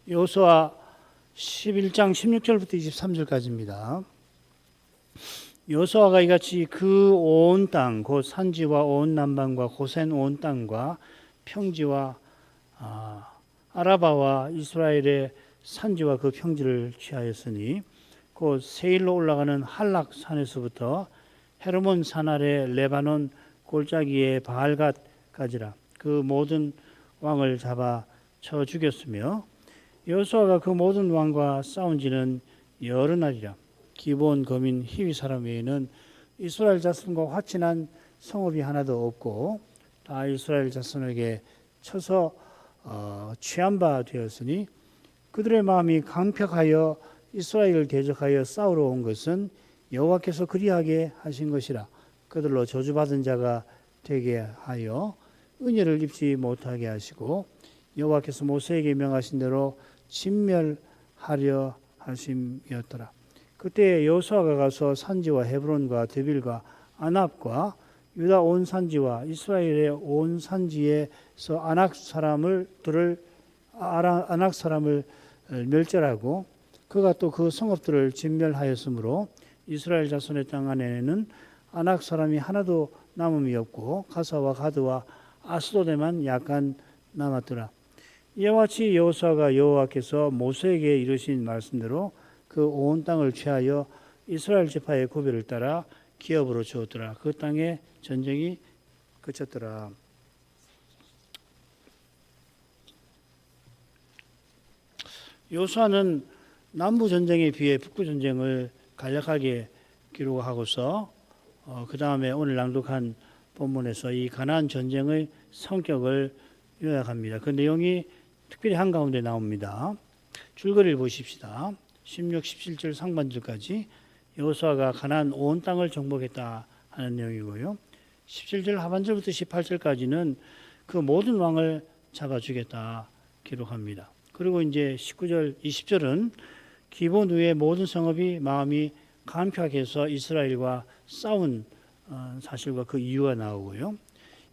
여호수아 11장 16절부터 23절까지입니다. 여호수아가 이같이 그 온 땅 곧 산지와 온 남방과 고센 온 땅과 평지와 아라바와 이스라엘의 산지와 그 평지를 취하였으니 곧 세일로 올라가는 할락 산에서부터 헤르몬 산 아래 레바논 골짜기의 바알갓까지라 그 모든 왕을 잡아 쳐 죽였으며 여호수아가 그 모든 왕과 싸운 지는 여러 날이라. 기본 거민 히위 사람 외에는 이스라엘 자손과 화친한 성읍이 하나도 없고 다 이스라엘 자손에게 쳐서 취한 바 되었으니 그들의 마음이 강팍하여 이스라엘을 대적하여 싸우러 온 것은 여호와께서 그리하게 하신 것이라. 그들로 저주받은 자가 되게 하여 은혜를 입지 못하게 하시고 여호와께서 모세에게 명하신 대로 진멸하려 하심이었더라. 그때 여호수아가 가서 산지와 헤브론과 데빌과 아납과 유다 온 산지와 이스라엘의 온 산지에서 아낙 사람을 멸절하고 그가 또 그 성읍들을 진멸하였으므로 이스라엘 자손의 땅 안에는 아낙 사람이 하나도 남음이 없고 가사와 가드와 아스도데만 약간 남았더라. 이와 같이 여호수아가 여호와께서 모세에게 이르신 말씀대로 그 온 땅을 취하여 이스라엘 지파의 구별을 따라 기업으로 주었더라. 그 땅에 전쟁이 그쳤더라. 여호수아는 남부 전쟁에 비해 북부 전쟁을 간략하게 기록하고서 그 다음에 오늘 낭독한 본문에서 이 가나안 전쟁의 성격을 요약합니다. 그 내용이 특별히 한가운데 나옵니다. 줄거리를 보십시다. 16, 17절 상반절까지 여호수아가 가나안 온 땅을 정복했다 하는 내용이고요. 17절 하반절부터 18절까지는 그 모든 왕을 잡아 주겠다 기록합니다. 그리고 이제 19절, 20절은 기본 후에 모든 성읍이 마음이 간표해서 이스라엘과 싸운 사실과 그 이유가 나오고요.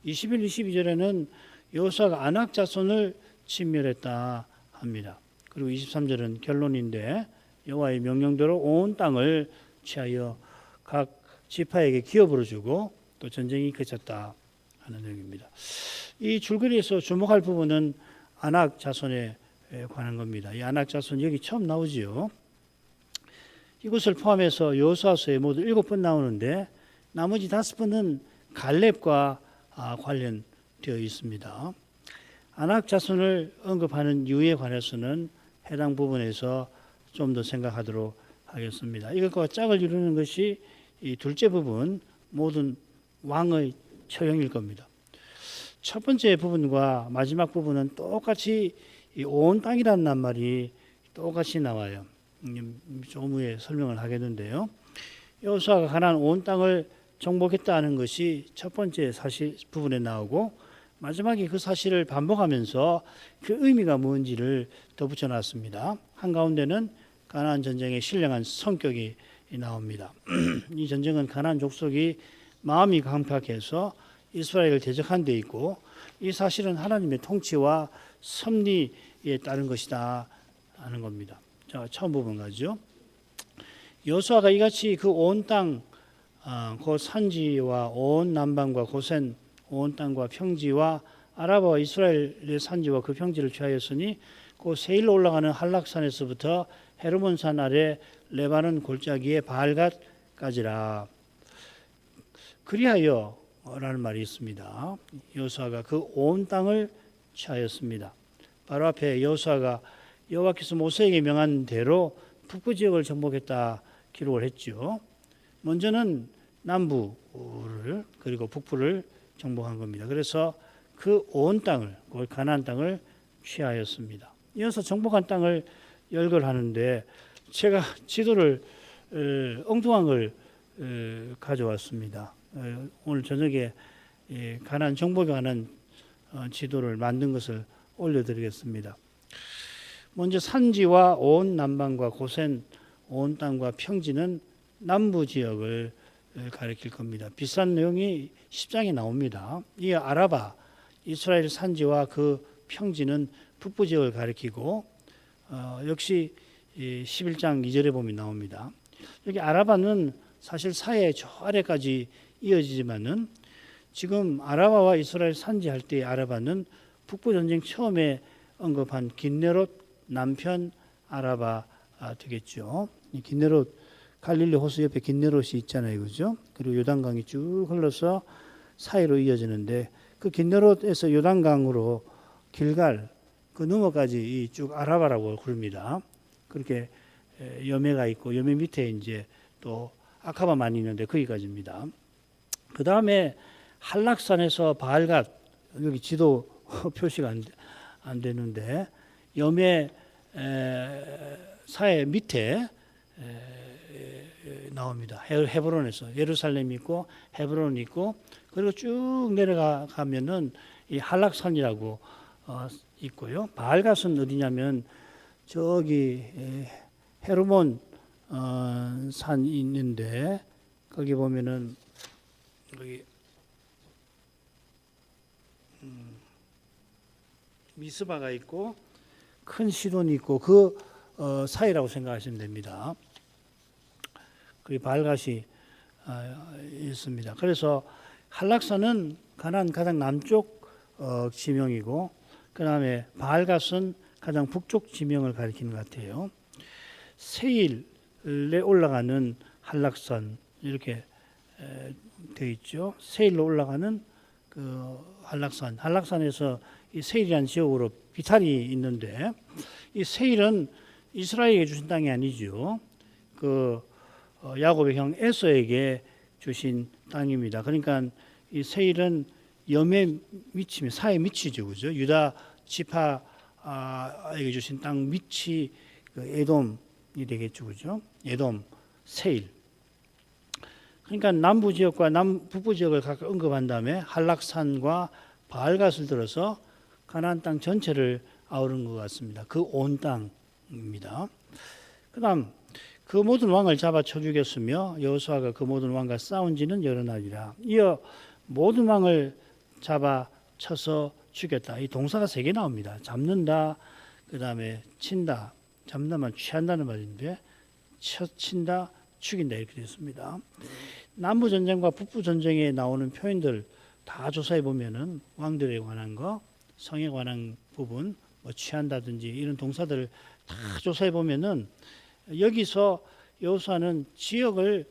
21, 22절에는 여호수아가 아낙 자손을 진멸했다 합니다. 그리고 23절은 결론인데 여호와의 명령대로 온 땅을 취하여 각 지파에게 기업으로 주고 또 전쟁이 그쳤다 하는 내용입니다. 이 줄거리에서 주목할 부분은 아낙 자손에 관한 겁니다. 이 아낙 자손 여기 처음 나오지요. 이것을 포함해서 여호수아서에 모두 7번 나오는데 나머지 5번은 갈렙과 관련되어 있습니다. 아낙 자손을 언급하는 이유에 관해서는 해당 부분에서 좀 더 생각하도록 하겠습니다. 이것과 짝을 이루는 것이 이 둘째 부분 모든 왕의 처형일 겁니다. 첫 번째 부분과 마지막 부분은 똑같이 온 땅이라는 낱말이 똑같이 나와요. 조금 후에 설명을 하겠는데요. 여호수아가 가나안 온 땅을 정복했다는 것이 첫 번째 사실 부분에 나오고 마지막에 그 사실을 반복하면서 그 의미가 뭔지를 덧붙여 놨습니다. 한가운데는 가나안 전쟁의 신령한 성격이 나옵니다. 이 전쟁은 가나안 족속이 마음이 강팍해서 이스라엘을 대적한 데 있고 이 사실은 하나님의 통치와 섭리에 따른 것이다 하는 겁니다. 자, 처음 부분 가죠. 여호수아가 이같이 그 온 땅, 그 산지와 온 남방과 고센 온 땅과 평지와 아라바와 이스라엘의 산지와 그 평지를 취하였으니 그 세일로 올라가는 할락산에서부터 헤르몬 산 아래 레바논 골짜기의 바알갓까지라. 그리하여 라는 말이 있습니다. 여호수아가 그 온 땅을 취하였습니다. 바로 앞에 여호수아가 여호와께서 모세에게 명한 대로 북부 지역을 정복했다 기록을 했죠. 먼저는 남부를 그리고 북부를 정복한 겁니다. 그래서 그 온 땅을, 가나안 땅을 취하였습니다. 이어서 정복한 땅을 열거하는데 제가 지도를 엉뚱한 걸 가져왔습니다. 오늘 저녁에 가나안 정복에 관한 지도를 만든 것을 올려드리겠습니다. 먼저 산지와 온 남방과 고센 온 땅과 평지는 남부 지역을 가리킬 겁니다. 비슷한 내용이 10장에 나옵니다. 이 아라바, 이스라엘 산지와 그 평지는 북부 지역을 가리키고 역시 11장 2절에 보면 나옵니다. 여기 아라바는 사실 사해 저 아래까지 이어지지만은 지금 아라바와 이스라엘 산지할 때의 아라바는 북부전쟁 처음에 언급한 긴네롯 남편 아라바 되겠죠. 긴네롯 갈릴리 호수 옆에 긴네롯이 있잖아요, 그죠? 그리고 요단강이 쭉 흘러서 사이로 이어지는데 그 긴네롯에서 요단강으로 길갈 그 너머까지 쭉 아라바라고 부릅니다. 그렇게 여매가 있고 여매 밑에 이제 또 아카바 많이 있는데 거기까지입니다. 그 다음에 한락산에서 바알갓 여기 지도 표시가 안 되는데 여매 사해 밑에 나옵니다. 헤브론에서 예루살렘이 있고 헤브론이 있고 그리고 쭉 내려가면은 이 한락산이라고 있고요. 바알갓은 어디냐면 저기 헤르몬 산이 있는데 거기 보면은 거기 미스바가 있고 큰 시돈이 있고 그 사이라고 생각하시면 됩니다. 거기 바알갓이 있습니다. 그래서 한락산은 가나안 가장 남쪽 지명이고 그 다음에 바알갓은 가장 북쪽 지명을 가리키는 것 같아요. 세일에 올라가는 한락산 이렇게 되어 있죠. 세일로 올라가는 그 한락산에서 이 세일이라는 지역으로 비탈이 있는데 이 세일은 이스라엘에게 주신 땅이 아니죠. 그 야곱의 형 에서에게 주신 땅입니다. 그러니까 이 세일은 염에 미치면 사해 미치죠, 그죠? 유다 지파에게 주신 땅 밑이 그 에돔이 되겠죠, 그죠? 에돔, 세일. 그러니까 남부 지역과 북부 지역을 각각 언급한 다음에 한락산과 바알갓을 들어서 가나안 땅 전체를 아우른 것 같습니다. 그 온 땅입니다. 그다음 그 모든 왕을 잡아쳐 죽였으며 여호수아가 그 모든 왕과 싸운 지는 여러 날이라. 이어 모든 왕을 잡아쳐서 죽였다. 이 동사가 3개 나옵니다. 잡는다, 그 다음에 친다. 잡는다면 취한다는 말인데 친다, 죽인다 이렇게 되었습니다. 남부 전쟁과 북부 전쟁에 나오는 표현들 다 조사해 보면은 왕들에 관한 거, 성에 관한 부분, 뭐 취한다든지 이런 동사들을 다 조사해 보면은 여기서 여호수아는 지역을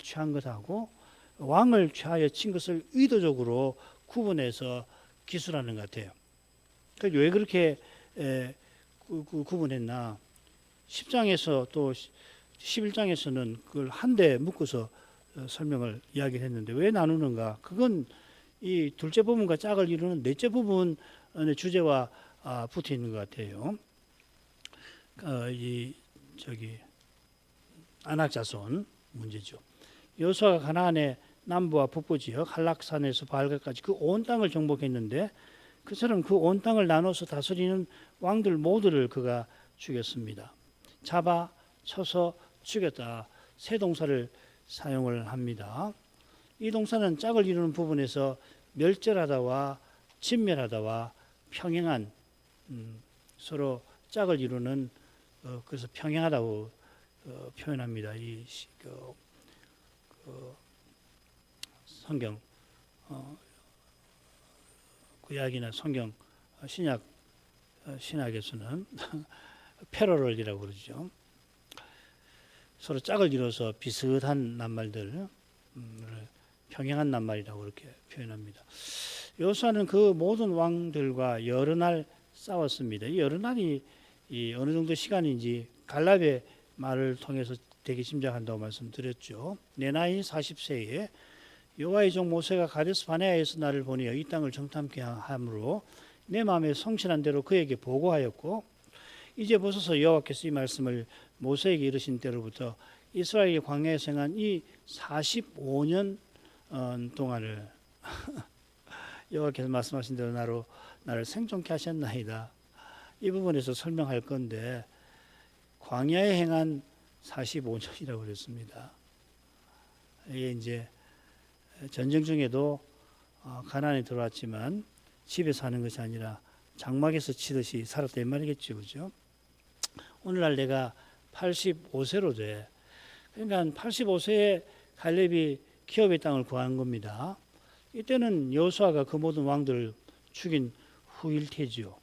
취한 것하고 왕을 취하여 친 것을 의도적으로 구분해서 기술하는 것 같아요. 왜 그렇게 구분했나? 10장에서 또 11장에서는 그걸 한데 묶어서 설명을 이야기를 했는데 왜 나누는가? 그건 이 둘째 부분과 짝을 이루는 넷째 부분의 주제와 붙어 있는 것 같아요. 안악자손 문제죠. 여호수아가 가나안의 남부와 북부 지역 한락산에서 바알갓까지 그 온 땅을 정복했는데 그처럼 그 온 땅을 나눠서 다스리는 왕들 모두를 그가 죽였습니다. 잡아 쳐서 죽였다. 세 동사를 사용을 합니다. 이 동사는 짝을 이루는 부분에서 멸절하다와 진멸하다와 평행한 서로 짝을 이루는 그래서 평행하다고 표현합니다. 이 성경 구약이나 성경 신약에서는 패러럴이라고 그러죠. 서로 짝을 이뤄서 비슷한 낱말들을 평행한 낱말이라고 그렇게 표현합니다. 여호수아는 그 모든 왕들과 여러 날 싸웠습니다. 이 여러 날이 어느 정도 시간인지 갈렙의 말을 통해서 대개 짐작한다고 말씀드렸죠. 내 나이 40세에 여호와의 종 모세가 가데스 바네아에서 나를 보내어 이 땅을 정탐케 함으로 내 마음에 성실한 대로 그에게 보고하였고 이제 보소서 여호와께서 이 말씀을 모세에게 이르신 때로부터 이스라엘이 광야에서 행한 이 45년 동안을 여호와께서 말씀하신 대로 나를 생존케 하셨나이다. 이 부분에서 설명할 건데 광야에 행한 45년이라고 그랬습니다. 이게 이제 전쟁 중에도 가나안에 들어왔지만 집에 사는 것이 아니라 장막에서 치듯이 살았다 이 말이겠죠, 그죠? 오늘날 내가 85세로 돼. 그러니까 85세에 갈렙이 기업의 땅을 구한 겁니다. 이때는 여호수아가 그 모든 왕들을 죽인 후일 테지요.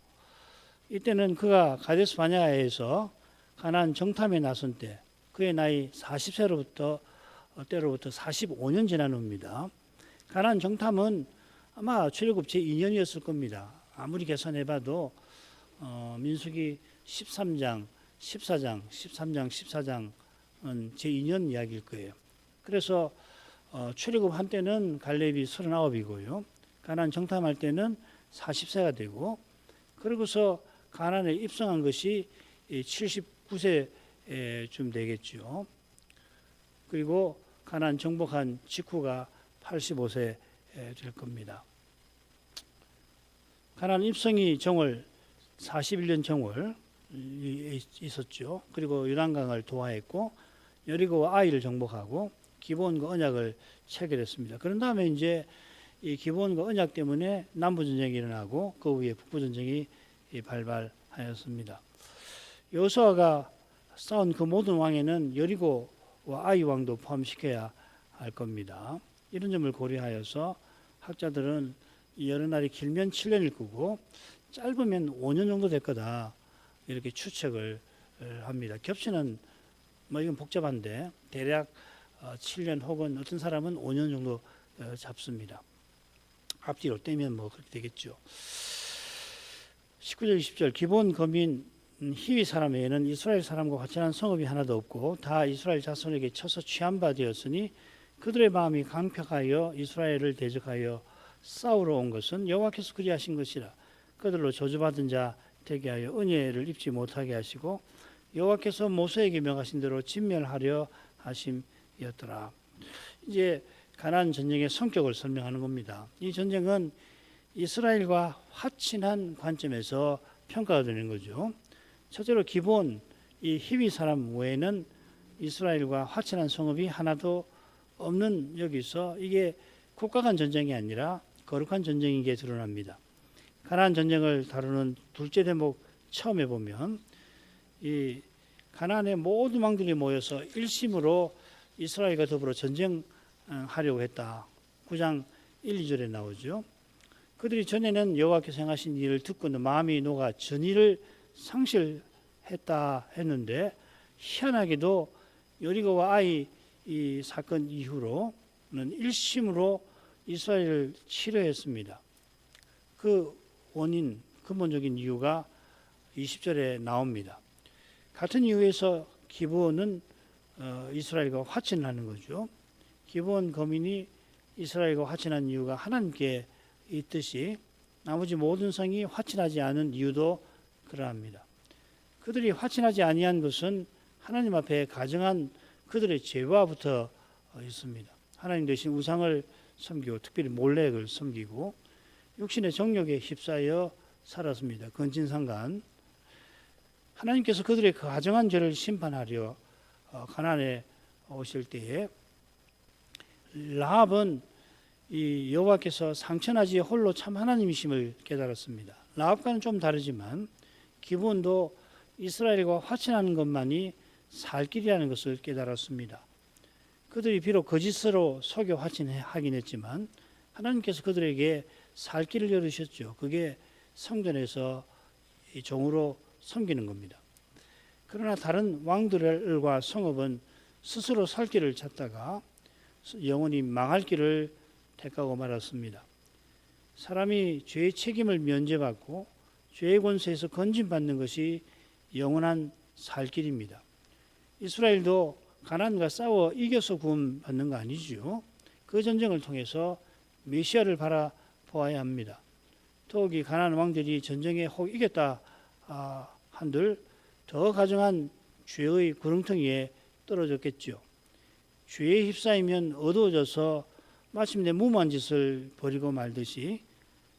이때는 그가 가데스 바네아에서 가나안 정탐에 나선 때 그의 나이 40세로부터 때로부터 45년 지난 후입니다. 가나안 정탐은 아마 출애굽 제2년이었을 겁니다. 아무리 계산해봐도 민수기 13장, 14장, 13장, 14장은 제2년 이야기일 거예요. 그래서 출애굽 한때는 갈렙이 39이고요. 가나안 정탐할 때는 40세가 되고, 그러고서 가나안에 입성한 것이 79세쯤 되겠죠. 그리고 가나안 정복한 직후가 85세 될 겁니다. 가나안 입성이 정월 41년 정월 있었죠. 그리고 요단강을 도하했고 여리고와 아이를 정복하고 기브온과 언약을 체결했습니다. 그런 다음에 이제 이 기브온과 언약 때문에 남부 전쟁이 일어나고 그 후에 북부 전쟁이 발발하였습니다. 여호수아가 싸운 그 모든 왕에는 여리고와 아이 왕도 포함시켜야 할 겁니다. 이런 점을 고려하여서 학자들은 여러 날이 길면 7년일 거고 짧으면 5년 정도 될 거다 이렇게 추측을 합니다. 겹치는 이건 복잡한데 대략 7년 혹은 어떤 사람은 5년 정도 잡습니다. 앞뒤로 떼면 그렇게 되겠죠. 19절 20절 기본 거민 히위 사람 외에는 이스라엘 사람과 화친한 성읍이 하나도 없고 다 이스라엘 자손에게 쳐서 취한 바 되었으니 그들의 마음이 강팍하여 이스라엘을 대적하여 싸우러 온 것은 여호와께서 그리하신 것이라. 그들로 저주받은 자 되게 하여 은혜를 입지 못하게 하시고 여호와께서 모세에게 명하신 대로 진멸하려 하심이었더라. 이제 가나안 전쟁의 성격을 설명하는 겁니다. 이 전쟁은 이스라엘과 화친한 관점에서 평가가 되는 거죠. 첫째로 기본 이 히위 사람 외에는 이스라엘과 화친한 성읍이 하나도 없는 여기서 이게 국가 간 전쟁이 아니라 거룩한 전쟁인 게 드러납니다. 가나안 전쟁을 다루는 둘째 대목 처음에 보면 이 가나안의 모든 왕들이 모여서 일심으로 이스라엘과 더불어 전쟁하려고 했다. 9장 1, 2절에 나오죠. 그들이 전에는 여호와께서 행하신 일을 듣고는 마음이 녹아 전의를 상실했다 했는데 희한하게도 여리고와 아이 이 사건 이후로는 일심으로 이스라엘을 치료했습니다. 그 원인, 근본적인 이유가 20절에 나옵니다. 같은 이유에서 기브온은 이스라엘과 화친하는 거죠. 기브온 거민이 이스라엘과 화친한 이유가 하나님께 있듯이 나머지 모든 성이 화친하지 않은 이유도 그러합니다. 그들이 화친하지 아니한 것은 하나님 앞에 가정한 그들의 죄와부터 있습니다. 하나님 대신 우상을 섬기고 특별히 몰렉을 섬기고 육신의 정욕에 휩싸여 살았습니다. 근친상간. 하나님께서 그들의 가정한 죄를 심판하려 가나안에 오실 때에 라합은 이 여호와께서 상천하지 홀로 참 하나님이심을 깨달았습니다. 라합과는 좀 다르지만 기본도 이스라엘과 화친하는 것만이 살 길이라는 것을 깨달았습니다. 그들이 비록 거짓으로 속여 화친하긴 했지만 하나님께서 그들에게 살 길을 열으셨죠. 그게 성전에서 종으로 섬기는 겁니다. 그러나 다른 왕들과 성읍은 스스로 살 길을 찾다가 영원히 망할 길을 택하고 말았습니다. 사람이 죄의 책임을 면제받고 죄의 권세에서 건진받는 것이 영원한 살 길입니다. 이스라엘도 가나안과 싸워 이겨서 구원받는 거 아니죠. 그 전쟁을 통해서 메시아를 바라보아야 합니다. 더욱이 가나안 왕들이 전쟁에 혹 이겼다 한들 더 가정한 죄의 구렁텅이에 떨어졌겠죠. 죄에 휩싸이면 어두워져서 마침내 무모한 짓을 벌이고 말듯이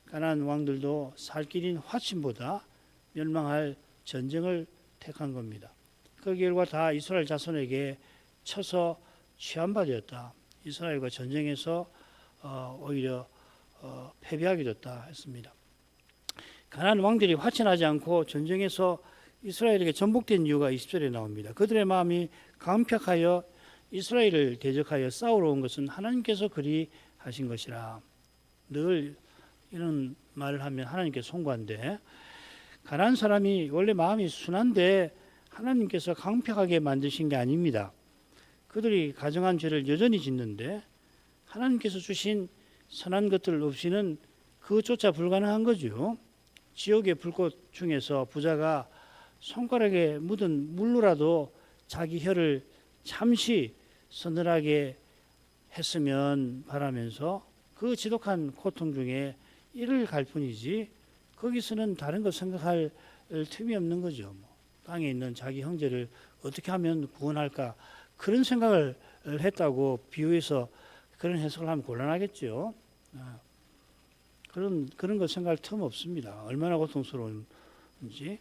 가나안 왕들도 살 길인 화친보다 멸망할 전쟁을 택한 겁니다. 그 결과 다 이스라엘 자손에게 쳐서 취한 바 되었다. 이스라엘과 전쟁에서 오히려 패배하게 됐다 했습니다. 가나안 왕들이 화친하지 않고 전쟁에서 이스라엘에게 전복된 이유가 20절에 나옵니다. 그들의 마음이 강팍하여 이스라엘을 대적하여 싸우러 온 것은 하나님께서 그리 하신 것이라. 늘 이런 말을 하면 하나님께 송구한데, 가난한 사람이 원래 마음이 순한데 하나님께서 강팍하게 만드신 게 아닙니다. 그들이 가정한 죄를 여전히 짓는데 하나님께서 주신 선한 것들 없이는 그것조차 불가능한 거죠. 지옥의 불꽃 중에서 부자가 손가락에 묻은 물로라도 자기 혀를 잠시 서늘하게 했으면 바라면서 그 지독한 고통 중에 이를 갈 뿐이지 거기서는 다른 거 생각할 틈이 없는 거죠. 땅에 있는 자기 형제를 어떻게 하면 구원할까, 그런 생각을 했다고 비유해서 그런 해석을 하면 곤란하겠죠. 그런 거 생각할 틈 없습니다. 얼마나 고통스러운지.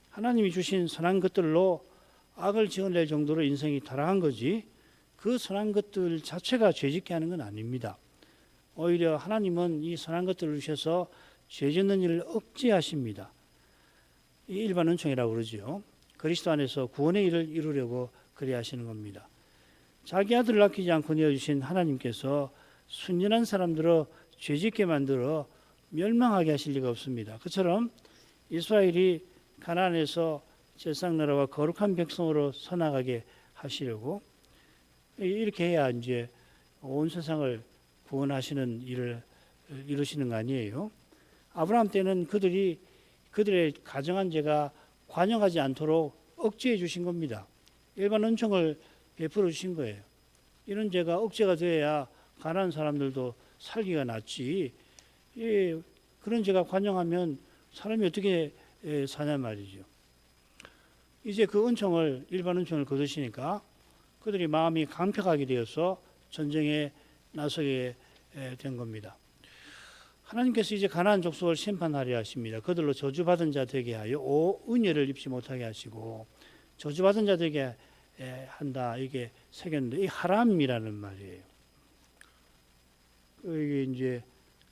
하나님이 주신 선한 것들로 악을 지어낼 정도로 인생이 타락한 거지, 그 선한 것들 자체가 죄짓게 하는 건 아닙니다. 오히려 하나님은 이 선한 것들을 주셔서 죄 짓는 일을 억제하십니다. 이 일반 은총이라고 그러죠. 그리스도 안에서 구원의 일을 이루려고 그리 하시는 겁니다. 자기 아들을 아끼지 않고 내어주신 하나님께서 순전한 사람들을 죄짓게 만들어 멸망하게 하실 리가 없습니다. 그처럼 이스라엘이 가나안에서 제사장나라와 거룩한 백성으로 서나가게 하시려고 이렇게 해야 이제 온 세상을 구원하시는 일을 이루시는 거 아니에요. 아브라함 때는 그들의 가정한 죄가 관영하지 않도록 억제해 주신 겁니다. 일반 은총을 베풀어 주신 거예요. 이런 죄가 억제가 돼야 가난한 사람들도 살기가 낫지. 그런 죄가 관영하면 사람이 어떻게 사냐 말이죠. 이제 그 은총을, 일반 은총을 거두시니까 그들이 마음이 강팍하게 되어서 전쟁에 나서게 된 겁니다. 하나님께서 이제 가나안 족속을 심판하려 하십니다. 그들로 저주받은 자 되게 하여 은혜를 입지 못하게 하시고, 저주받은 자 되게 한다, 이게 새겼는데, 이 하람이라는 말이에요. 이게 이제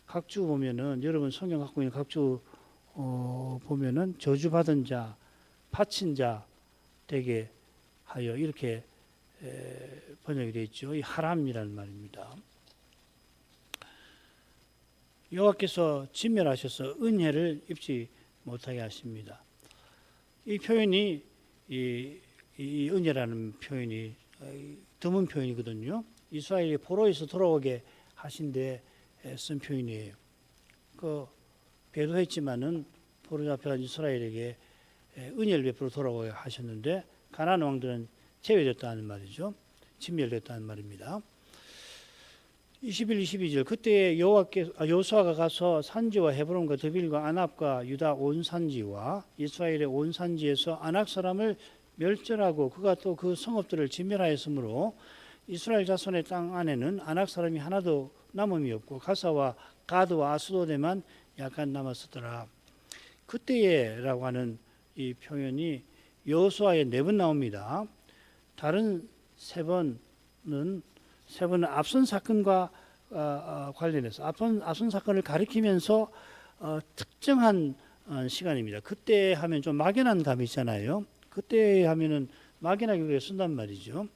각주 보면은, 여러분 성경 갖고 있는 각주 보면은 저주받은 자, 바친 자 되게 하여 이렇게 번역이 되어 있죠. 이 하람이라는 말입니다. 여호와께서 진멸하셔서 은혜를 입지 못하게 하십니다. 이 표현이 이 은혜라는 표현이 드문 표현이거든요. 이스라엘이 포로에서 돌아오게 하신데 쓴 표현이에요. 그 배도했지만은 포로 잡혀간 이스라엘에게 은혜를 베풀어 돌아오게 하셨는데 가나안 왕들은 제외됐다는 말이죠. 진멸됐다는 말입니다. 21, 22절 그때 여호수아가 가서 산지와 헤브론과 드빌과 아납과 유다 온 산지와 이스라엘의 온 산지에서 아낙 사람을 멸절하고 그가 또 그 성읍들을 진멸하였으므로 이스라엘 자손의 땅 안에는 아낙 사람이 하나도 남음이 없고 가사와 가드와 아스도데만 약간 남았었더라. 그때에라고 하는 이 표현이 여호수아에 4번 나옵니다. 다른 3번은 앞선 사건과 관련해서 앞선 사건을 가리키면서 특정한 시간입니다. 그때 하면 좀 막연한 감이 있잖아요. 그때 하면은 막연하게 우리가 쓴단 말이죠.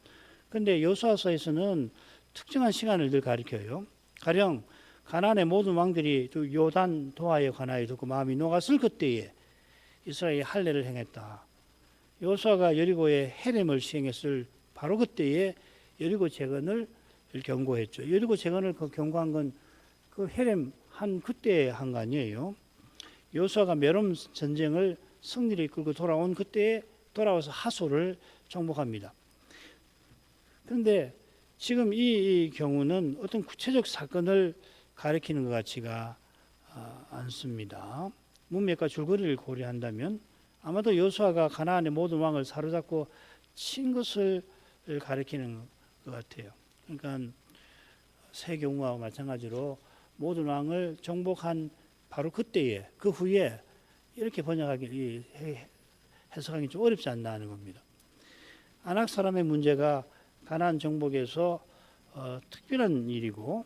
그런데 여호수아서에서는 특정한 시간을 늘 가리켜요. 가령 가나안의 모든 왕들이 요단 도하에 관하여 듣고 마음이 녹았을 그때에 이스라엘이 할례를 행했다. 여호수아가 여리고에 헤렘을 시행했을 바로 그때에 여리고 재건을 경고했죠. 여리고 재건을 경고한 건 그 헤렘 한 그때 한 거 아니에요. 여호수아가 메rom 전쟁을 승리를 이끌고 돌아온 그때에 돌아와서 하소를 정복합니다. 그런데 지금 이 경우는 어떤 구체적 사건을 가리키는 것 같지가 않습니다. 문맥과 줄거리를 고려한다면 아마도 여호수아가 가나안의 모든 왕을 사로잡고 친 것을 가리키는 것 같아요. 그러니까 세경우와 마찬가지로 모든 왕을 정복한 바로 그때에 그 후에 이렇게 번역하기 해석하기 좀 어렵지 않나 하는 겁니다. 아낙 사람의 문제가 가나안 정복에서 특별한 일이고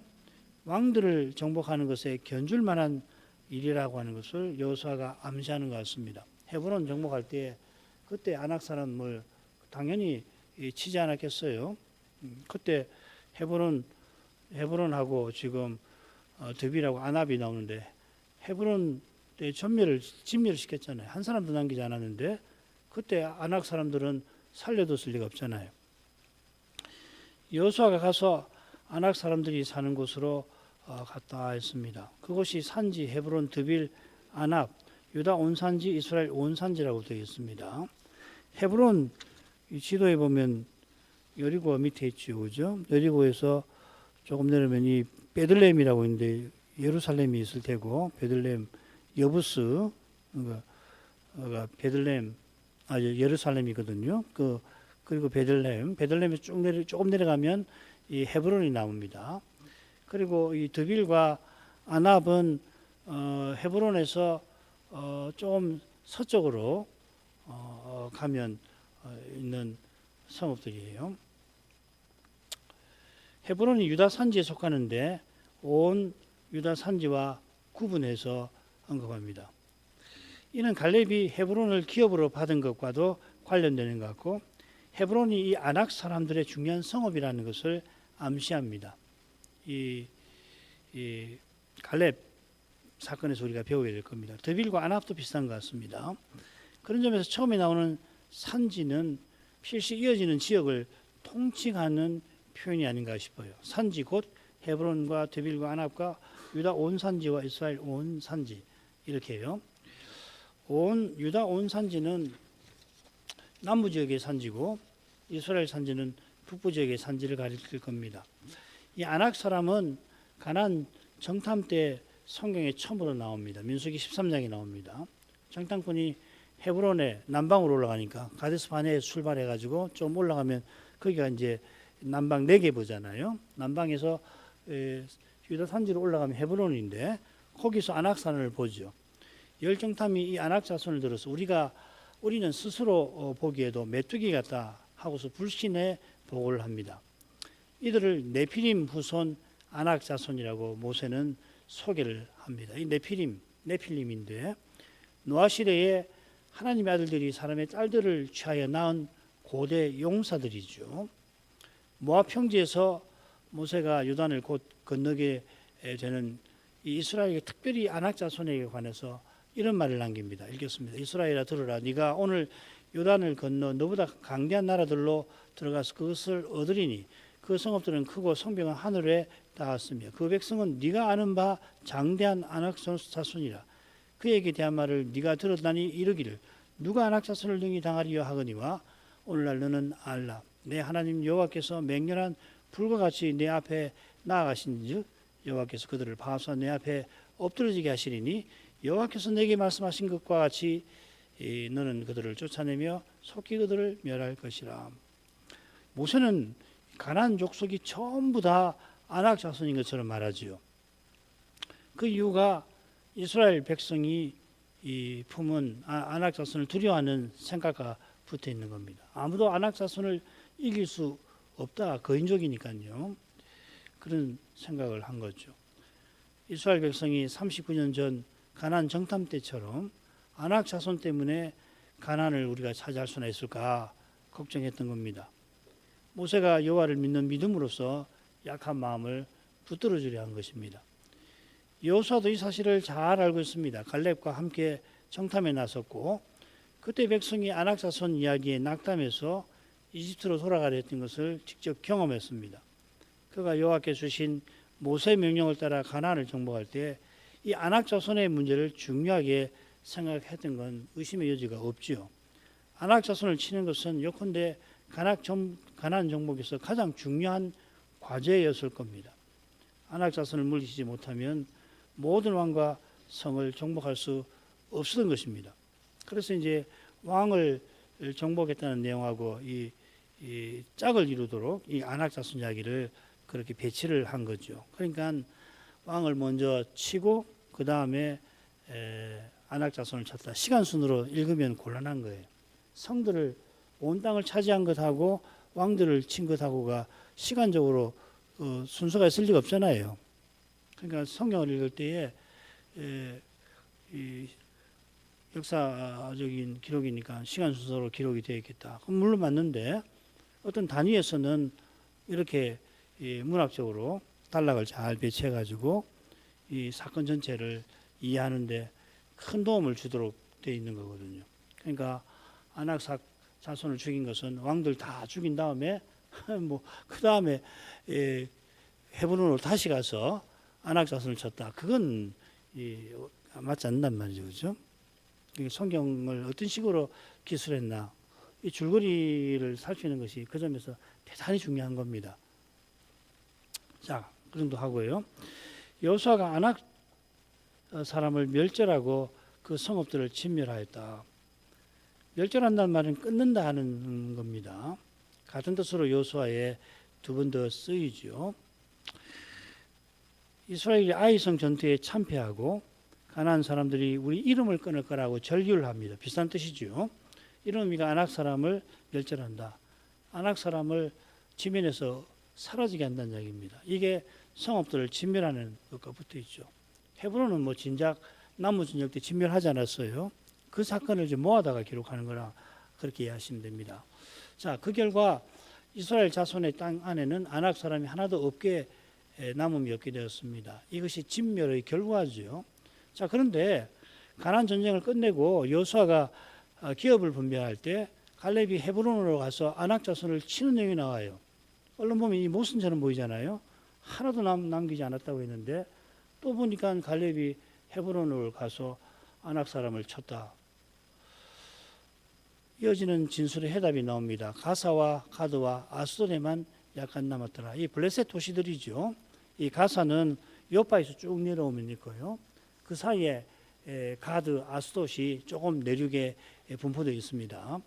왕들을 정복하는 것에 견줄 만한 일이라고 하는 것을 여호수아가 암시하는 것 같습니다. 헤브론 정복할 때 그때 아낙 사람을 당연히 치지 않았겠어요. 그때 헤브론하고 지금 드빌하고 아납이 나오는데 헤브론 때 진멸을 시켰잖아요. 한 사람도 남기지 않았는데 그때 아낙 사람들은 살려뒀을 리가 없잖아요. 여호수아가 가서 아낙 사람들이 사는 곳으로 갔다 했습니다. 그곳이 산지 헤브론, 드빌, 아납, 유다 온 산지, 이스라엘 온 산지라고 되어 있습니다. 헤브론 지도에 보면 여리고가 밑에 있죠, 그죠? 여리고에서 조금 내려면 이 베들레헴이라고 있는데 예루살렘이 있을 테고 베들레헴, 여부스, 그러니까 베들레헴, 예루살렘이거든요. 그리고 베들레헴에 조금 내려가면 이 헤브론이 나옵니다. 그리고 이 드빌과 아납은 헤브론에서 좀 서쪽으로 가면 있는 성읍들이에요. 헤브론이 유다 산지에 속하는데 온 유다 산지와 구분해서 언급합니다. 이는 갈렙이 헤브론을 기업으로 받은 것과도 관련되는 것 같고 헤브론이 이 아낙 사람들의 중요한 성읍이라는 것을 암시합니다. 이 갈렙 사건에서 우리가 배우게 될 겁니다. 드빌과 아납도 비슷한 것 같습니다. 그런 점에서 처음에 나오는 산지는 필시 이어지는 지역을 통칭하는 표현이 아닌가 싶어요. 산지 곧 헤브론과 드빌과 아납과 유다 온 산지와 이스라엘 온 산지 이렇게요. 유다 온 산지는 남부 지역의 산지고 이스라엘 산지는 북부 지역의 산지를 가리킬 겁니다. 이 아낙 사람은 가나안 정탐 때 성경에 처음으로 나옵니다. 민수기 13장에 나옵니다. 정탐꾼이 헤브론에 남방으로 올라가니까 가데스 바네에 출발해가지고 좀 올라가면 거기가 이제 남방 네게브잖아요. 남방에서 유다 산지로 올라가면 헤브론인데 거기서 아낙 산을 보죠. 열정탐이 이 아낙 자손을 들어서 우리는 스스로 보기에도 메뚜기 같다 하고서 불신의 보고를 합니다. 이들을 네피림 후손 아낙 자손이라고 모세는 소개를 합니다. 이 네필림인데 노아 시대에 하나님의 아들들이 사람의 딸들을 취하여 낳은 고대 용사들이죠. 모압 평지에서 모세가 요단을 곧 건너게 되는 이 이스라엘의 특별히 아낙 자손에게 관해서 이런 말을 남깁니다. 읽겠습니다. 이스라엘아 들으라. 네가 오늘 요단을 건너 너보다 강대한 나라들로 들어가서 그것을 얻으리니 그 성읍들은 크고 성벽은 하늘에 닿았으며 그 백성은 네가 아는 바 장대한 아낙 자손이라. 그에게 대한 말을 네가 들었다니 이르기를 누가 아낙 자손을 능히 당하리요 하거니와 오늘날 너는 알라. 내 하나님 여호와께서 맹렬한 불과 같이 내 앞에 나아가신즉 여호와께서 그들을 파하사 내 앞에 엎드러지게 하시리니 여호와께서 내게 말씀하신 것과 같이 너는 그들을 쫓아내며 속히 그들을 멸할 것이라. 모세는 가나안 족속이 전부 다 아낙 자손인 것처럼 말하지요. 그 이유가 이스라엘 백성이 이 품은 아낙 자손을 두려워하는 생각과 붙어 있는 겁니다. 아무도 아낙 자손을 이길 수 없다. 거인족이니까요. 그런 생각을 한 거죠. 이스라엘 백성이 39년 전 가나안 정탐 때처럼 아낙 자손 때문에 가나안을 우리가 차지할 수나 있을까 걱정했던 겁니다. 모세가 여호와를 믿는 믿음으로써 약한 마음을 붙들어 주려 한 것입니다. 여호수아도 이 사실을 잘 알고 있습니다. 갈렙과 함께 정탐에 나섰고 그때 백성이 아낙 자손 이야기에 낙담해서 이집트로 돌아가려 했던 것을 직접 경험했습니다. 그가 여호와께 주신 모세의 명령을 따라 가나안을 정복할 때 이 아낙 자손의 문제를 중요하게 생각했던 건 의심의 여지가 없지요. 아낙 자손을 치는 것은 예컨대 가나안 정복에서 가장 중요한 과제였을 겁니다. 아낙 자손을 물리치지 못하면 모든 왕과 성을 정복할 수 없었던 것입니다. 그래서 이제 왕을 정복했다는 내용하고 이 짝을 이루도록 이 아낙 자손 이야기를 그렇게 배치를 한 거죠. 그러니까 왕을 먼저 치고 그 다음에 아낙 자손을 쳤다. 시간 순으로 읽으면 곤란한 거예요. 성들을 온 땅을 차지한 것하고 왕들을 친 것하고가 시간적으로 순서가 있을 리가 없잖아요. 그러니까 성경을 읽을 때에 역사적인 기록이니까 시간 순서로 기록이 되어 있겠다. 그럼 물론 맞는데 어떤 단위에서는 이렇게 문학적으로 단락을 잘 배치해 가지고 이 사건 전체를 이해하는데 큰 도움을 주도록 되어 있는 거거든요. 그러니까 아낙 자손을 죽인 것은 왕들 다 죽인 다음에 뭐 그 다음에 헤브론으로 다시 가서 아낙 자손을 쳤다. 그건 맞지 않는단 말이죠, 그렇죠? 성경을 어떤 식으로 기술했나 이 줄거리를 살피는 것이 그 점에서 대단히 중요한 겁니다. 자, 그 정도 하고요. 여호수아가 아낙 사람을 멸절하고 그 성읍들을 진멸하였다. 멸절한다는 말은 끊는다 하는 겁니다. 같은 뜻으로 여호수아에 두 번 더 쓰이죠. 이스라엘이 아이성 전투에 참패하고 가나안 사람들이 우리 이름을 끊을 거라고 절규를 합니다. 비슷한 뜻이죠. 이런 의미가 아낙 사람을 멸절한다. 아낙 사람을 지면에서 사라지게 한다는 이야기입니다. 이게 성읍들을 진멸하는 것과 붙어 있죠. 헤브론은 뭐 진작 나무 진역 때 진멸하지 않았어요. 그 사건을 이제 모아다가 기록하는 거라 그렇게 이해하시면 됩니다. 자, 그 결과 이스라엘 자손의 땅 안에는 아낙 사람이 하나도 없게 남음이 없게 되었습니다. 이것이 진멸의 결과죠. 자, 그런데 가나안 전쟁을 끝내고 여호수아가 기업을 분배할 때 갈렙이 헤브론으로 가서 아낙 자손을 치는 내용이 나와요. 얼른 보면 이 모순처럼 보이잖아요. 하나도 남기지 않았다고 했는데 또 보니까 갈렙이 헤브론으로 가서 아낙 사람을 쳤다. 이어지는 진술의 해답이 나옵니다. 가사와 가드와 아스돗에만 약간 남았더라. 이 블레셋 도시들이죠. 이 가사는 요파에서 쭉 내려오면 있고요. 그 사이에 가드, 아스돗이 조금 내륙에 분포되어 있습니다.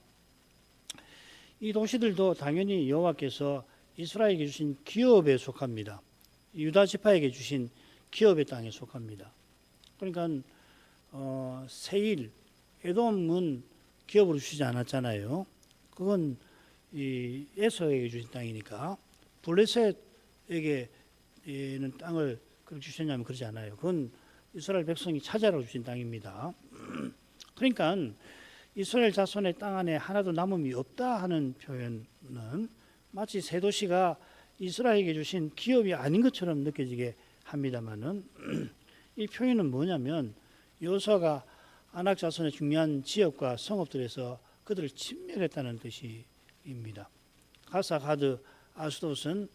이 도시들도 당연히 여호와께서 이스라엘에게 주신 기업에 속합니다. 유다 지파에게 주신 기업의 땅에 속합니다. 그러니까 세일, 에돔은 기업으로 주시지 않았잖아요. 그건 이 에서에게 주신 땅이니까 블레셋에게는 땅을 그렇게 주셨냐면 그러지 않아요. 그건 이스라엘 백성이 차지하러 주신 땅입니다. 그러니까 이스라엘 자손의 땅 안에 하나도 남음이 없다 하는 표현은 마치 새 도시가 이스라엘에게 주신 기업이 아닌 것처럼 느껴지게 합니다만은 이 표현은 뭐냐면 여호수아가 아낙 자손의 중요한 지역과 성읍들에서 그들을 진멸했다는 뜻입니다. 가사, 가드, 아스돗은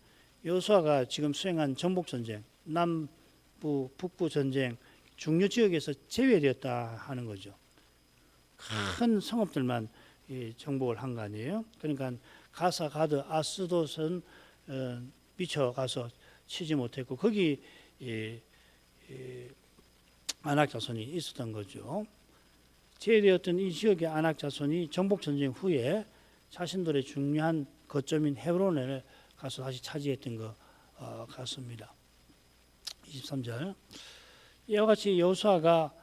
여호수아가 지금 수행한 정복 전쟁, 남부, 북부 전쟁 중요 지역에서 제외되었다 하는 거죠. 큰 성읍들만 정복을 한 거 아니에요. 그러니까 가사, 가드, 아스돗은 미쳐 가서 치지 못했고 거기 아낙 자손이 있었던 거죠. 제외되었던 이 지역의 아낙 자손이 정복 전쟁 후에 자신들의 중요한 거점인 헤브론을 가서 다시 차지했던 것 같습니다. 23절 이와 같이 여호수아가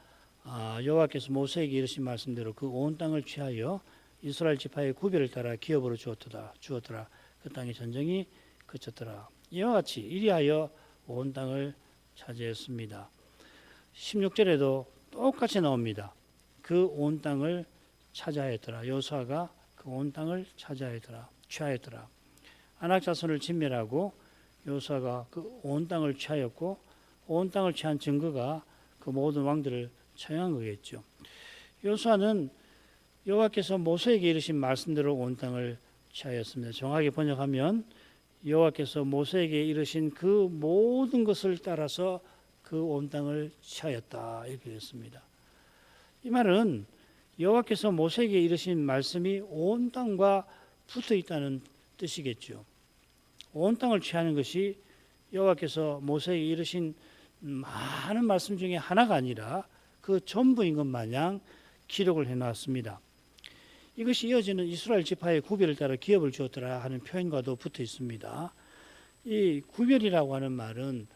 여호와께서 모세에게 이르신 말씀대로 그 온 땅을 취하여 이스라엘 지파의 구별을 따라 기업으로 주었더라. 그 땅의 전쟁이 그쳤더라. 이와 같이 이리하여 온 땅을 차지했습니다. 16절에도 똑같이 나옵니다. 그 온 땅을 차지하였더라. 여호수아가 그 온 땅을 차지하였더라. 취하였더라. 아낙 자손을 진멸하고 여호수아가 그 온 땅을 취하였고 온 땅을 취한 증거가 그 모든 왕들을 처형한 거겠죠. 여호수아는 여호와께서 모세에게 이르신 말씀대로 온 땅을 취하였습니다. 정확하게 번역하면 여호와께서 모세에게 이르신 그 모든 것을 따라서 그 온 땅을 취하였다 이렇게 됐습니다. 이 말은 여호와께서 모세에게 이르신 말씀이 온 땅과 붙어 있다는 뜻이겠죠. 온 땅을 취하는 것이 여호와께서 모세에게 이르신 많은 말씀 중에 하나가 아니라 그 전부인 것 마냥 기록을 해놨습니다. 이것이 이어지는 이스라엘 지파의 구별을 따라 기업을 주었더라 하는 표현과도 붙어 있습니다. 이 구별이라고 하는 말은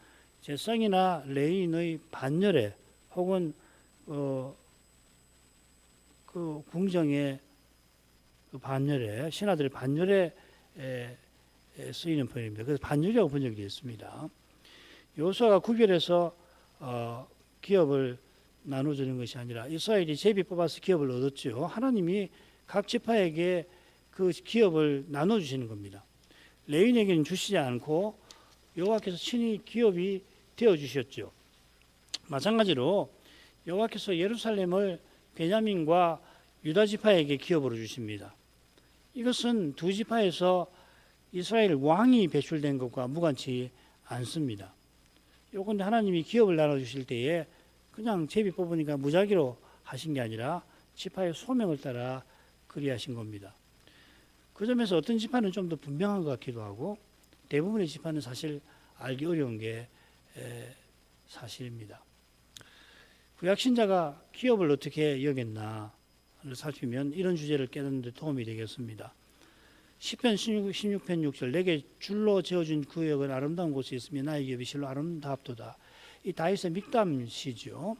제사장이나 레위인의 반열에 혹은 그 궁정의 그 반열에 신하들의 반열에 쓰이는 표현입니다. 그래서 반열이라고 번역이 되어 있습니다. 여호수아가 구별해서 기업을 나눠주는 것이 아니라 이스라엘이 제비 뽑아서 기업을 얻었죠. 하나님이 각 지파에게 그 기업을 나눠주시는 겁니다. 레위인에게는 주시지 않고 여호와께서 친히 기업이 되어주셨죠. 마찬가지로 여호와께서 예루살렘을 베냐민과 유다 지파에게 기업으로 주십니다. 이것은 두 지파에서 이스라엘 왕이 배출된 것과 무관치 않습니다. 요건데 하나님이 기업을 나눠주실 때에 그냥 제비 뽑으니까 무작위로 하신 게 아니라 지파의 소명을 따라 그리하신 겁니다. 그 점에서 어떤 지파는 좀 더 분명한 것 같기도 하고 대부분의 지파는 사실 알기 어려운 게 사실입니다. 구약신자가 기업을 어떻게 여겼나를 살피면 이런 주제를 깨닫는 데 도움이 되겠습니다. 시편 16편 6절 내게 줄로 지어준 구역은 아름다운 곳에 있으며 나의 기업이 실로 아름답도다. 이 다윗의 믹담 시죠.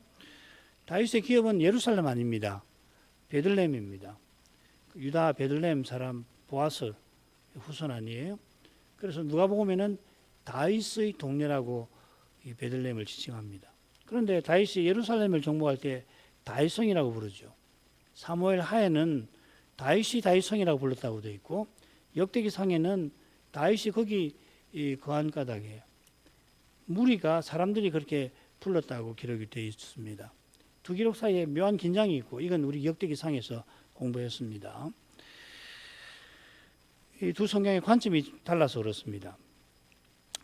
다윗의 기업은 예루살렘 아닙니다. 베들레헴입니다. 유다 베들레헴 사람 보아스 후손 아니에요? 그래서 누가복음에는 다윗의 동네라고 이 베들레헴을 지칭합니다. 그런데 다윗이 예루살렘을 정복할 때 다윗성이라고 부르죠. 사무엘 하에는 다윗이 다윗성이라고 불렀다고 되어 있고 역대기상에는 다윗이 거기 거한 까닭에 무리가 사람들이 그렇게 불렀다고 기록이 되어 있습니다. 두 기록 사이에 묘한 긴장이 있고 이건 우리 역대기상에서 공부했습니다. 이 두 성경의 관점이 달라서 그렇습니다.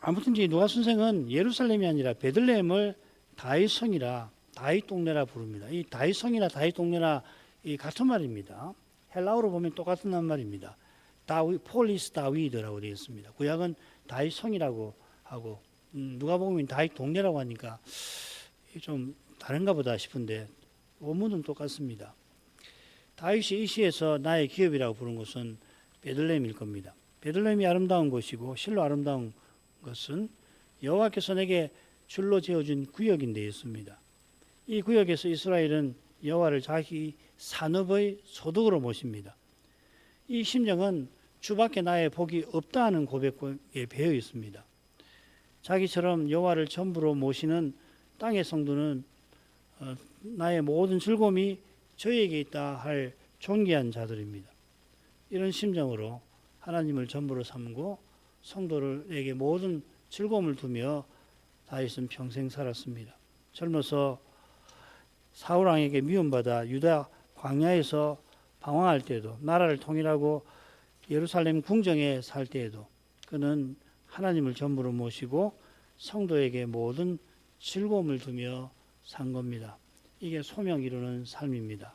아무튼 누가 선생은 예루살렘이 아니라 베들레헴을 다윗성이라 다윗 동네라 부릅니다. 이 다윗성이나 다윗 동네나 이 같은 말입니다. 헬라어로 보면 똑같은 말입니다. 폴리스 다위드라고 되어 있습니다. 구약은 다윗성이라고 하고 누가복음은 다윗 동네라고 하니까 좀 다른가 보다 싶은데 원문은 똑같습니다. 다윗이 이 시에서 나의 기업이라고 부른 것은 베들레헴일 겁니다. 베들레헴이 아름다운 곳이고 실로 아름다운 것은 여호와께서 내게 줄로 지어준 구역인 데 있습니다. 이 구역에서 이스라엘은 여호와를 자기 산업의 소득으로 모십니다. 이 심정은 주밖에 나의 복이 없다 하는 고백에 배어 있습니다. 자기처럼 여호와를 전부로 모시는 땅의 성도는 나의 모든 즐거움이 저에게 있다 할 존귀한 자들입니다. 이런 심정으로 하나님을 전부로 삼고 성도들에게 모든 즐거움을 두며 다윗은 평생 살았습니다. 젊어서 사울 왕에게 미움받아 유다 광야에서 방황할 때에도 나라를 통일하고 예루살렘 궁정에 살 때에도 그는 하나님을 전부로 모시고 성도에게 모든 즐거움을 두며 산 겁니다. 이게 소명 이루는 삶입니다.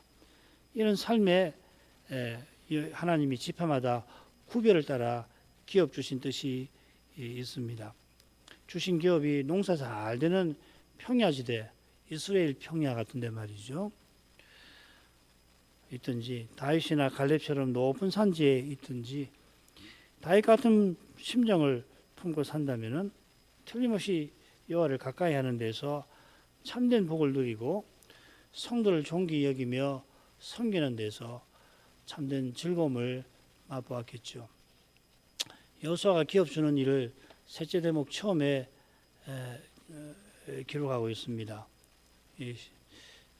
이런 삶에 하나님이 지파마다 구별을 따라 기업 주신 뜻이 있습니다. 주신 기업이 농사 잘 되는 평야지대, 이스라엘 평야 같은 데 말이죠. 있든지 다윗이나 갈렙처럼 높은 산지에 있든지 다윗 같은 심정을 품고 산다면은 틀림없이 여호와를 가까이 하는 데서 참된 복을 누리고 성도를 존귀히 여기며 섬기는 데서 참된 즐거움을 맛보았겠죠. 여호수아가 기업 주는 일을 셋째 대목 처음에 기록하고 있습니다.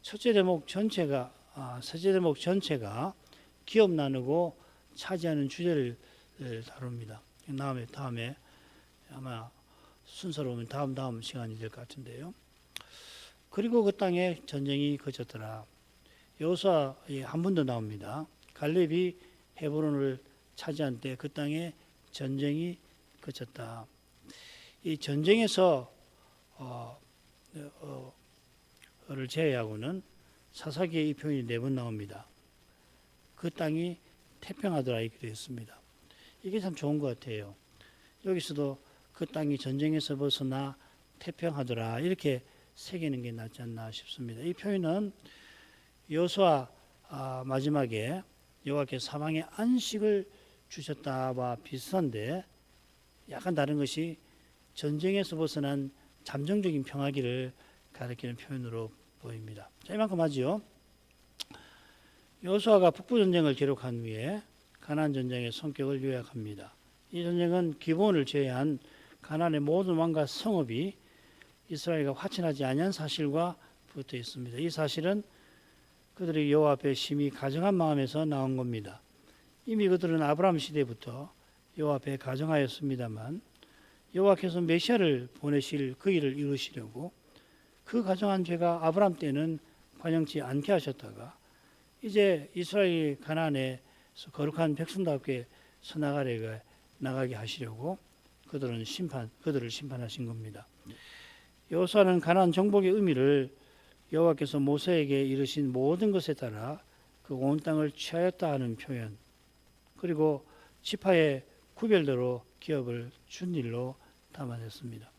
셋째 대목 전체가 기업 나누고 차지하는 주제를 다룹니다. 다음에 아마 순서로 보면 다음 시간이 될 것 같은데요. 그리고 그 땅에 전쟁이 거쳤더라. 여호수아에 한 번 더 나옵니다. 갈렙이 헤브론을 차지한 때 그 땅에 전쟁이 거쳤다. 이 전쟁에서 를 제외하고는 사사기에 이 표현이 4번 나옵니다. 그 땅이 태평하더라 이렇게 되어 있습니다. 이게 참 좋은 것 같아요. 여기서도 그 땅이 전쟁에서 벗어나 태평하더라 이렇게 새기는 게 낫지 않나 싶습니다. 이 표현은 여호수아 마지막에 여호와께서 사방에 안식을 주셨다와 비슷한데 약간 다른 것이 전쟁에서 벗어난 잠정적인 평화기를 가리키는 표현으로 보입니다. 자, 이만큼 하지요. 여호수아가 북부 전쟁을 기록한 후에 가나안 전쟁의 성격을 요약합니다. 이 전쟁은 기본을 제외한 가나안의 모든 왕과 성읍이 이스라엘과 화친하지 아니한 사실과 붙어 있습니다. 이 사실은 그들이 여호와 앞에 심히 가정한 마음에서 나온 겁니다. 이미 그들은 아브라함 시대부터 여호와 앞에 가정하였습니다만 여호와께서 메시아를 보내실 그 일을 이루시려고 그 가정한 죄가 아브라함 때는 관영치 않게 하셨다가 이제 이스라엘 가나안에서 거룩한 백성답게 나가게 하시려고 그들을 심판하신 겁니다. 여호수아는 가나안 정복의 의미를 여호와께서 모세에게 이르신 모든 것에 따라 그 온 땅을 취하였다 하는 표현, 그리고 지파의 구별대로 기업을 준 일로 담아냈습니다.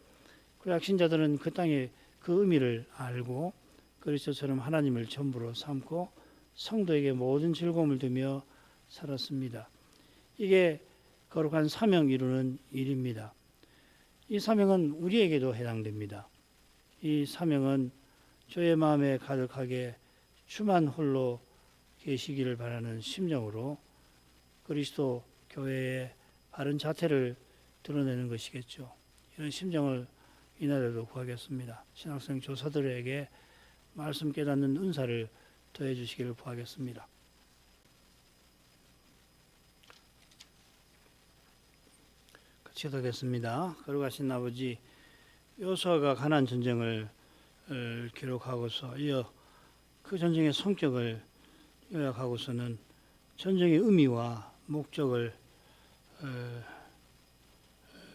구약신자들은 그 땅의 그 의미를 알고 그리스도처럼 하나님을 전부로 삼고 성도에게 모든 즐거움을 두며 살았습니다. 이게 거룩한 사명 이루는 일입니다. 이 사명은 우리에게도 해당됩니다. 이 사명은 저의 마음에 가득하게 주만 홀로 계시기를 바라는 심정으로 그리스도 교회의 바른 자태를 드러내는 것이겠죠. 이런 심정을 이날에도 구하겠습니다. 신학생 조사들에게 말씀 깨닫는 은사를 더해 주시기를 구하겠습니다. 기도하겠습니다. 거룩하신 아버지, 여호수아가 가나안 전쟁을 기록하고서 이어 그 전쟁의 성격을 요약하고서는 전쟁의 의미와 목적을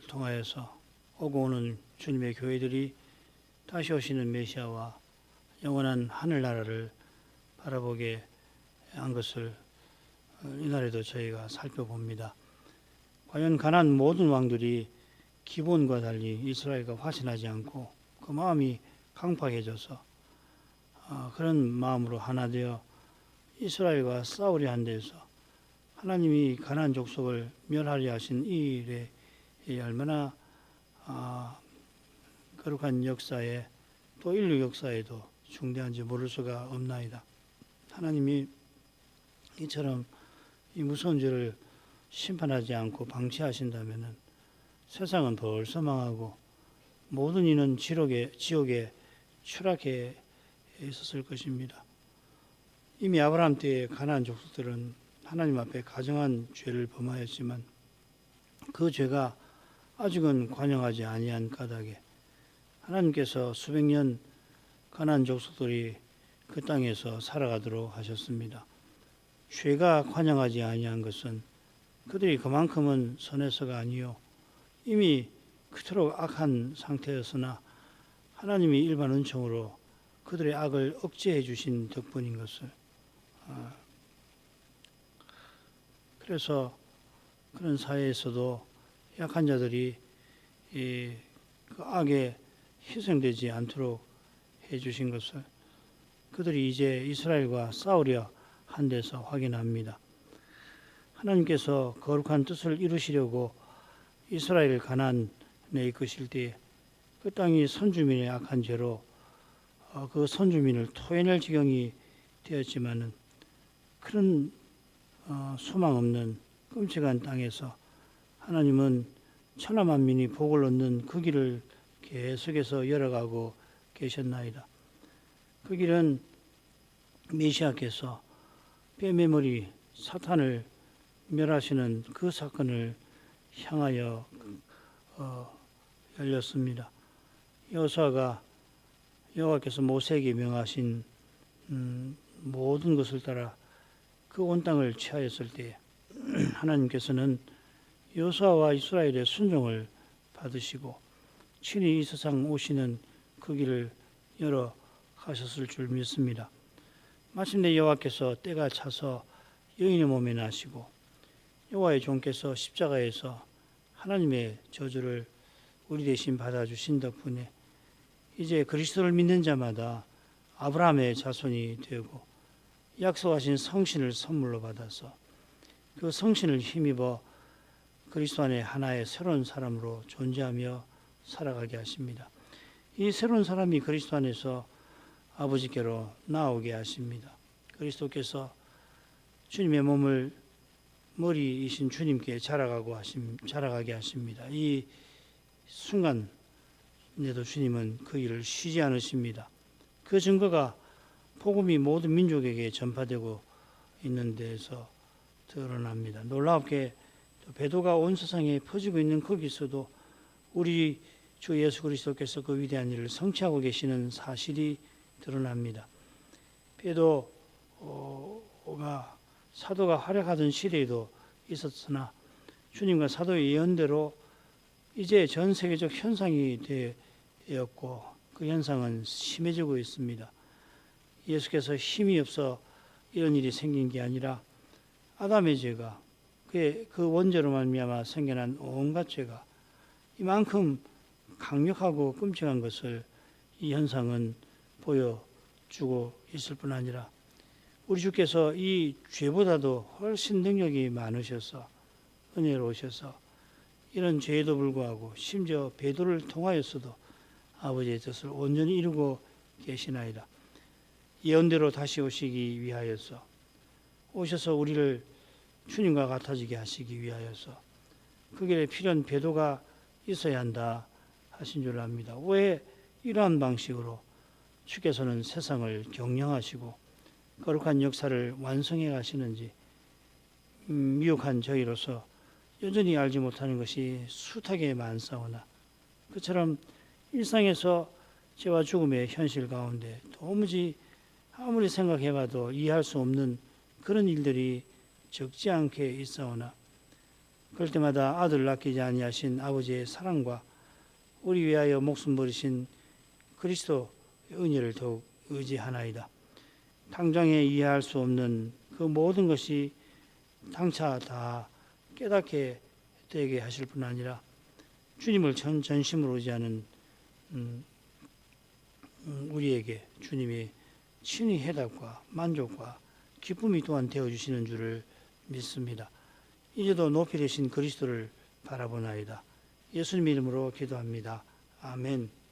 통하여서 오고 오는 주님의 교회들이 다시 오시는 메시아와 영원한 하늘나라를 바라보게 한 것을 이날에도 저희가 살펴봅니다. 과연 가나안 모든 왕들이 기본과 달리 이스라엘과 화신하지 않고 그 마음이 강팍해져서 그런 마음으로 하나 되어 이스라엘과 싸우려 한 데서 하나님이 가나안 족속을 멸하려 하신 이 일에 얼마나 거룩한 역사에 또 인류 역사에도 중대한지 모를 수가 없나이다. 하나님이 이처럼 이 무서운 죄를 심판하지 않고 방치하신다면 세상은 벌써 망하고 모든 이는 지옥에 추락해 있었을 것입니다. 이미 아브라함 때의 가나안 족속들은 하나님 앞에 가정한 죄를 범하였지만 그 죄가 아직은 관영하지 아니한 까닭에 하나님께서 수백 년 가나안 족속들이 그 땅에서 살아가도록 하셨습니다. 죄가 관영하지 아니한 것은 그들이 그만큼은 선해서가 아니요 이미 그토록 악한 상태였으나 하나님이 일반 은총으로 그들의 악을 억제해 주신 덕분인 것을 그래서 그런 사회에서도 약한 자들이 그 악에 희생되지 않도록 해 주신 것을 그들이 이제 이스라엘과 싸우려 한 데서 확인합니다. 하나님께서 거룩한 뜻을 이루시려고 이스라엘을 가나안에 이끄실 때에 그 땅이 선주민의 악한 죄로 그 선주민을 토해낼 지경이 되었지만은 그런 소망 없는 끔찍한 땅에서 하나님은 천하 만민이 복을 얻는 그 길을 계속해서 열어가고 계셨나이다. 그 길은 메시아께서 뱀의 머리 사탄을 멸하시는 그 사건을 향하여 열렸습니다. 여호수아가 여호와께서 모세에게 명하신 모든 것을 따라 그 온 땅을 취하였을 때 하나님께서는 여호수아와 이스라엘의 순종을 받으시고 친히 이 세상 오시는 그 길을 열어 가셨을 줄 믿습니다. 마침내 여호와께서 때가 차서 여인의 몸에 나시고 여호와의 종께서 십자가에서 하나님의 저주를 우리 대신 받아주신 덕분에 이제 그리스도를 믿는 자마다 아브라함의 자손이 되고 약속하신 성신을 선물로 받아서 그 성신을 힘입어 그리스도 안에 하나의 새로운 사람으로 존재하며 살아가게 하십니다. 이 새로운 사람이 그리스도 안에서 아버지께로 나오게 하십니다. 그리스도께서 주님의 몸을 머리이신 주님께 자라가게 하십니다. 이 순간에도 주님은 그 일을 쉬지 않으십니다. 그 증거가 복음이 모든 민족에게 전파되고 있는 데에서 드러납니다. 놀랍게 배도가 온 세상에 퍼지고 있는 거기서도 우리 주 예수 그리스도께서 그 위대한 일을 성취하고 계시는 사실이 드러납니다. 베드로가 사도가 활약하던 시대에도 있었으나 주님과 사도의 예언대로 이제 전 세계적 현상이 되었고 그 현상은 심해지고 있습니다. 예수께서 힘이 없어 이런 일이 생긴 게 아니라 아담의 죄가 그 원죄로 말미암아 생겨난 온갖 죄가 이만큼 강력하고 끔찍한 것을 이 현상은 보여주고 있을 뿐 아니라 우리 주께서 이 죄보다도 훨씬 능력이 많으셔서 은혜로우셔서 이런 죄에도 불구하고 심지어 베드로를 통하여서도 아버지의 뜻을 온전히 이루고 계시나이다. 예언대로 다시 오시기 위하여서 오셔서 우리를 주님과 같아지게 하시기 위하여서 그 길에 필요한 배도가 있어야 한다 하신 줄 압니다. 왜 이러한 방식으로 주께서는 세상을 경영하시고 거룩한 역사를 완성해 가시는지 미혹한 저희로서 여전히 알지 못하는 것이 숱하게 많사오나 그처럼 일상에서 죄와 죽음의 현실 가운데 도무지 아무리 생각해봐도 이해할 수 없는 그런 일들이 적지 않게 있사오나 그럴 때마다 아들을 아끼지 아니하신 아버지의 사랑과 우리 위하여 목숨 버리신 그리스도의 은혜를 더욱 의지하나이다. 당장에 이해할 수 없는 그 모든 것이 당차 다 깨닫게 되게 하실 뿐 아니라 주님을 전심으로 의지하는 우리에게 주님이 친히 해답과 만족과 기쁨이 또한 되어주시는 줄을 믿습니다. 이제도 높이 되신 그리스도를 바라보나이다. 예수님 이름으로 기도합니다. 아멘.